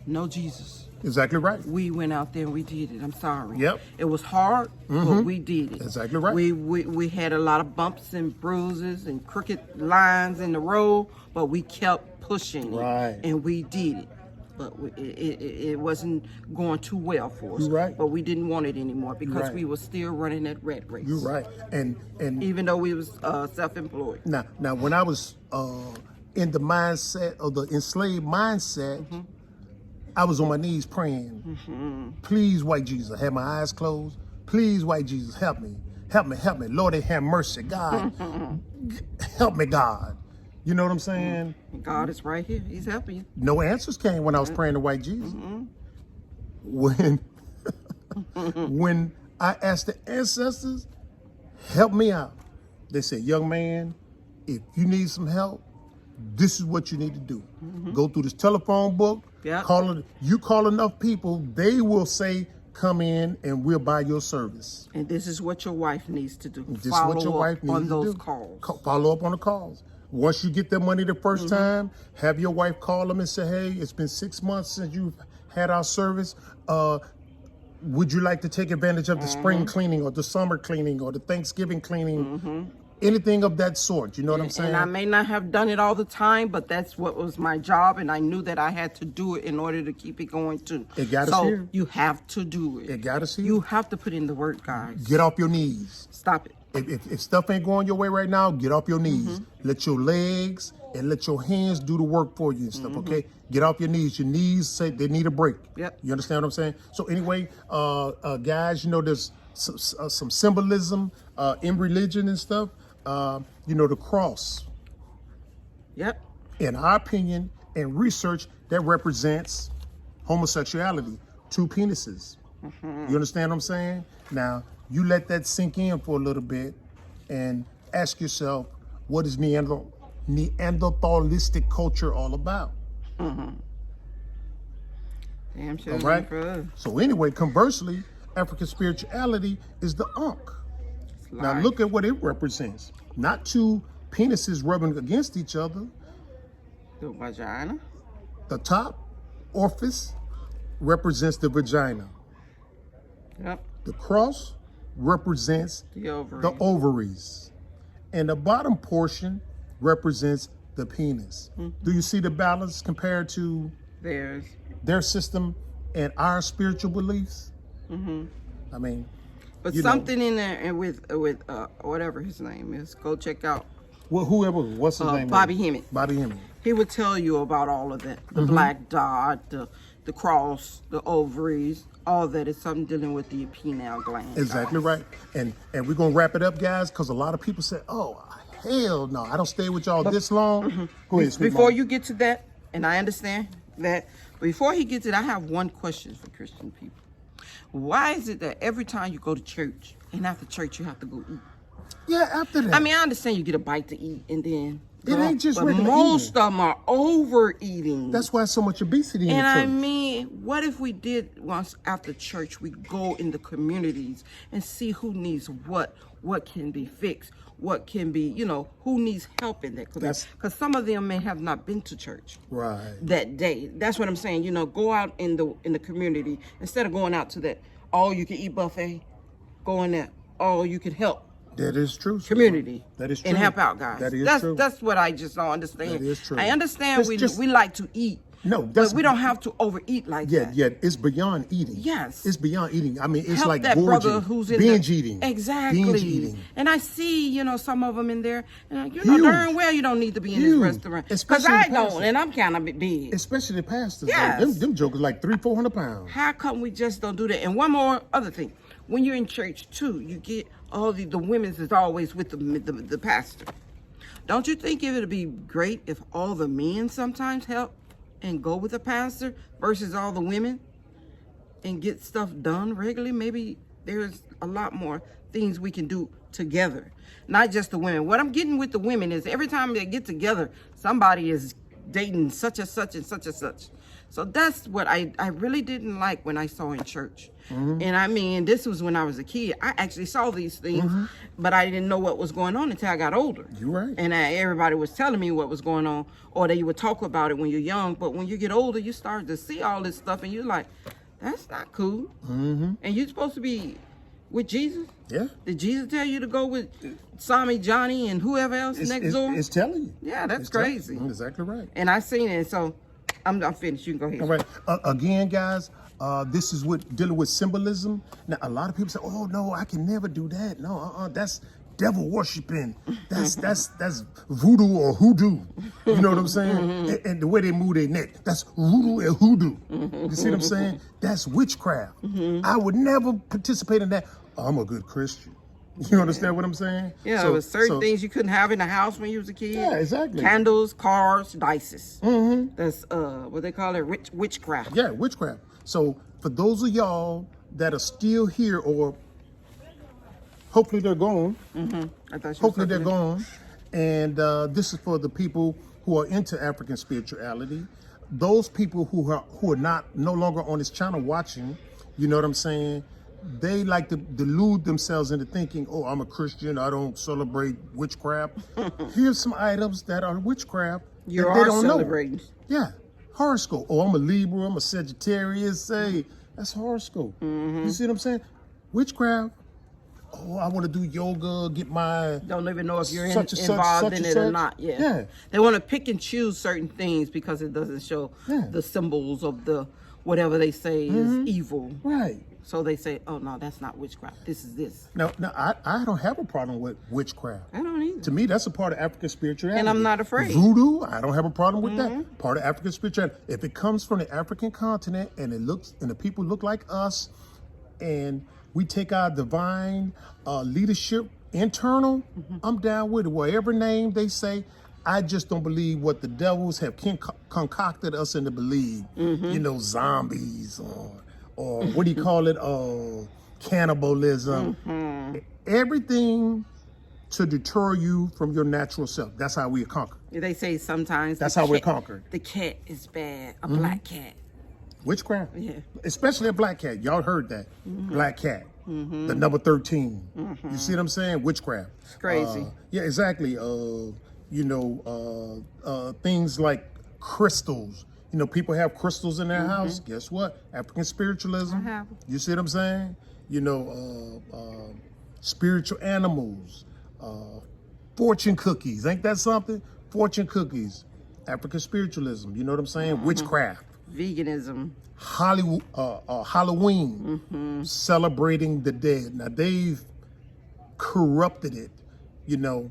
No Jesus. Exactly right. We went out there and we did it. I'm sorry. Yep. It was hard, but we did it. Exactly right. We had a lot of bumps and bruises and crooked lines in the road, but we kept pushing it, and we did it. But it wasn't going too well for us. Right. But we didn't want it anymore because we were still running that rat race. You're right. And even though we was self-employed. Now when I was in the mindset of the enslaved mindset, I was on my knees praying, please, white Jesus. I had my eyes closed. Please, white Jesus, help me. Help me, help me. Lord, have mercy. God, help me, God. You know what I'm saying? God is right here. He's helping you. No answers came when I was praying to white Jesus. When I asked the ancestors, help me out, they said, young man, if you need some help, this is what you need to do. Go through this telephone book. You call enough people, they will say, come in and we'll buy your service. And this is what your wife needs to do. This is what your wife needs to do. On those calls. Follow up on the calls. Once you get that money the first time, have your wife call them and say, hey, it's been 6 months since you've had our service. Would you like to take advantage of the spring cleaning or the summer cleaning or the Thanksgiving cleaning? Anything of that sort, you know what I'm saying? And I may not have done it all the time, but that's what was my job, and I knew that I had to do it in order to keep it going too. It got us here. You have to do it. It got us here. You have to put in the work, guys. Get off your knees. Stop it. If stuff ain't going your way right now, get off your knees. Let your legs and let your hands do the work for you and stuff, okay? Get off your knees. Your knees say they need a break. You understand what I'm saying? So anyway, guys, you know, there's some symbolism in religion and stuff. You know, the cross. In our opinion and research, that represents homosexuality, 2 penises. You understand what I'm saying? Now, you let that sink in for a little bit and ask yourself, what is Neanderthalistic culture all about? Damn sure. All right? So anyway, conversely, African spirituality is the Ankh. Now look at what it represents. Not 2 penises rubbing against each other. The vagina. The top orifice represents the vagina. The cross represents the ovaries. And the bottom portion represents the penis. Do you see the balance compared to their system and our spiritual beliefs? I mean, but something in there and with whatever his name is, go check out. Well, what's his name? Bobby Hemmett. Bobby Hemmett. He would tell you about all of that. The black dot, the cross, the ovaries, all that is something dealing with the pineal gland. Exactly right. And we're going to wrap it up, guys, because a lot of people say, oh, I hell no. I don't stay with y'all this long. Go ahead, sweet Before mama. you get to that, and I understand that, before he gets it, I have one question for Christian people. Why is it that every time you go to church, and after church you have to go eat? Yeah, after that. I mean, I understand you get a bite to eat, and then It ain't just but regular most eating. of them are overeating. That's why so much obesity in And the I church. mean, what if we did once after church, we go in the communities and see who needs what can be fixed, what can be, who needs help in that community. Because some of them may have not been to church Right. that day. That's what I'm saying. Go out in the community instead of going out to that all you can eat buffet. Go in there, all you can help. That is true. sweet Community. mama. That is true. And help out, guys. That is that's true. That's what I just don't understand. That is true. I understand we like to eat. No, but we don't have to overeat like that. Yeah, it's beyond eating. Yes. It's beyond eating. I mean, it's Help like that gorging, brother who's in binge the, eating. Exactly. Binge eating. And I see, some of them in there, and you know Huge. darn well you don't need to be in this Huge. restaurant. Because Especially I the pastor. don't, and I'm kind of big. Especially the pastors. Yes. Them jokers like 300-400 pounds. How come we just don't do that? And one more other thing. When you're in church, too, you get all the women's is always with the pastor. Don't you think it would be great if all the men sometimes help and go with the pastor versus all the women and get stuff done regularly? Maybe there's a lot more things we can do together, not just the women. What I'm getting with the women is every time they get together, somebody is dating such and such and such and such. So that's what I really didn't like when I saw in church. And I mean, this was when I was a kid. I actually saw these things, but I didn't know what was going on until I got older. You're right. And everybody was telling me what was going on, or they would talk about it when you're young. But when you get older, you start to see all this stuff, and you're like, that's not cool. And you're supposed to be with Jesus? Yeah. Did Jesus tell you to go with Sammy, Johnny, and whoever else next door? It's telling you. Yeah, that's It's telling crazy. you. Exactly right. And I seen it, so I'm finished. You can go ahead. All right. Again, guys, this is dealing with symbolism. Now, a lot of people say, "Oh no, I can never do that." No, that's devil worshiping. That's voodoo or hoodoo. You know what I'm saying? And the way they move their neck, that's voodoo and hoodoo. You see what I'm saying? That's witchcraft. I would never participate in that. I'm a good Christian. You understand what I'm saying? Yeah, there was certain things you couldn't have in the house when you was a kid. Yeah, exactly. Candles, cars, dices. That's what they call it, witchcraft. Yeah, witchcraft. So for those of y'all that are still here, or hopefully they're gone. Hopefully they're gone. And this is for the people who are into African spirituality. Those people who are no longer on this channel watching, you know what I'm saying? They like to delude themselves into thinking, oh, I'm a Christian, I don't celebrate witchcraft. Here's some items that are witchcraft that they don't celebrating. know. Yeah, horoscope. Oh, I'm a Libra, I'm a Sagittarius. Hey, that's horoscope. You see what I'm saying? Witchcraft. Oh, I want to do yoga, get my... Don't even know if you're such and such, involved such in and it or such. not. Yeah. Yeah. They want to pick and choose certain things because it doesn't show the symbols of the whatever they say is evil. Right. So they say, oh, no, that's not witchcraft. This is this. Now, I don't have a problem with witchcraft. I don't either. To me, that's a part of African spirituality. And I'm not afraid. Voodoo, I don't have a problem with that. Part of African spirituality. If it comes from the African continent and the people look like us, and we take our divine leadership internal, I'm down with it. Whatever name they say, I just don't believe what the devils have concocted us into believe. You know, zombies or what do you call it? Cannibalism. Everything to deter you from your natural self. That's how we are conquered. They say sometimes That's how we're conquered. The cat is bad, a black cat. Witchcraft. Yeah. Especially a black cat. Y'all heard that. Black cat. The number 13. You see what I'm saying? Witchcraft. It's crazy. Yeah, exactly. Things like crystals. You know, people have crystals in their house. Guess what? African spiritualism. I have. You see what I'm saying? You know, spiritual animals, fortune cookies. Ain't that something? Fortune cookies. African spiritualism. You know what I'm saying? Witchcraft. Veganism. Halloween, celebrating the dead. Now they've corrupted it, you know.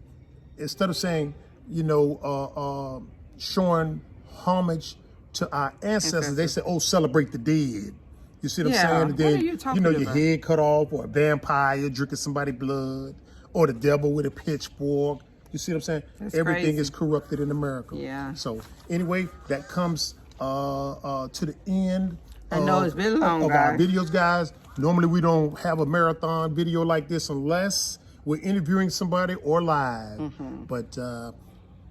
Instead of saying, you know, showing homage to our ancestors, they say, "Oh, celebrate the dead." You see what I'm saying? And What then are you talking your about? head cut off, or a vampire drinking somebody's blood, or the devil with a pitchfork. You see what I'm saying? That's Everything crazy. is corrupted in America. Yeah. So anyway, that comes to the end. I know it's been long, of our guys. videos, guys. Normally we don't have a marathon video like this unless we're interviewing somebody or live. Mm-hmm. But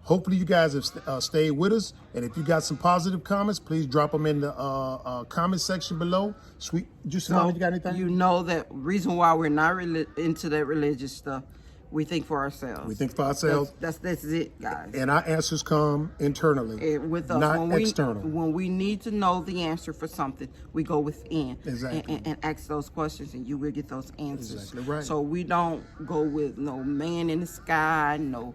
hopefully you guys have stayed with us. And if you got some positive comments, please drop them in the comment section below. Sweet, Juscelina, you got anything? You know that reason why we're not into that religious stuff. We think for ourselves. We think for ourselves. That's it, guys. And our answers come internally, With us, not external. When we need to know the answer for something, we go within Exactly. and ask those questions, and you will get those answers. Exactly right. So we don't go with no man in the sky, no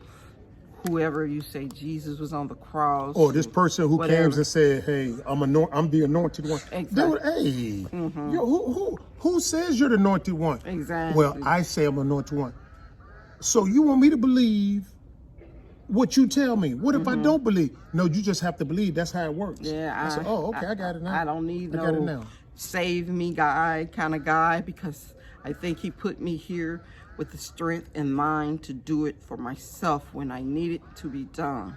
whoever you say Jesus was on the cross. Or this person who whatever. came and said, "Hey, I'm the anointed one." Exactly. Dude, hey, yo, who says you're the anointed one? Exactly. Well, I say I'm anointed one. So you want me to believe what you tell me? What if I don't believe? No, you just have to believe. That's how it works. Yeah, I said, oh, okay, I got it now. I don't need I got it no now. save me guy kind of guy, because I think he put me here with the strength and mind to do it for myself when I need it to be done.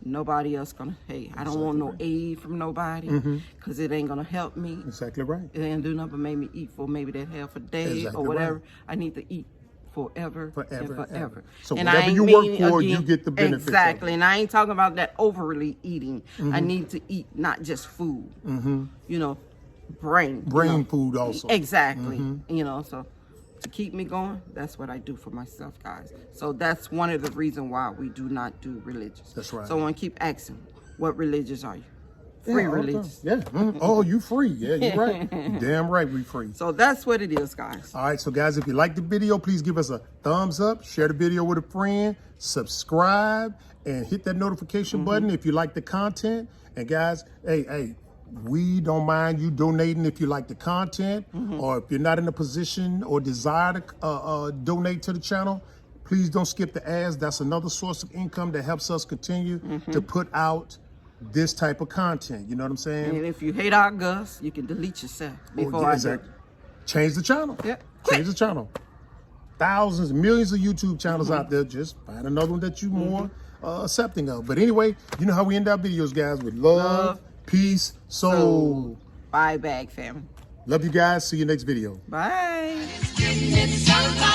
Nobody else gonna, hey, I don't want no aid from nobody, because it ain't gonna help me. Exactly right. It ain't do nothing but make me eat for maybe that half a day Exactly or whatever. right. I need to eat forever and Forever. forever. So and whatever I ain't you work meaning, for, you get the benefits of it. Exactly. And I ain't talking about that overly eating. I need to eat not just food. You know, brain Food also. Exactly. You know, so to keep me going, that's what I do for myself, guys. So that's one of the reasons why we do not do religious. That's right. So I want to keep asking, what religious are you? Free all the time. religious. Yeah. Oh, you free. Yeah, you're right. Damn right we free. So that's what it is, guys. All right, so guys, if you like the video, please give us a thumbs up, share the video with a friend, subscribe, and hit that notification button if you like the content. And guys, hey, we don't mind you donating if you like the content, or if you're not in a position or desire to donate to the channel, please don't skip the ads. That's another source of income that helps us continue to put out this type of content. You know what I'm saying? And if you hate our guts, you can delete yourself before I do. Change the channel. Yeah. Change the channel. Thousands, millions of YouTube channels out there. Just find another one that you're more accepting of. But anyway, you know how we end our videos, guys, with love, peace, soul. Bye, bag family. Love you guys. See you next video. Bye. It's somebody.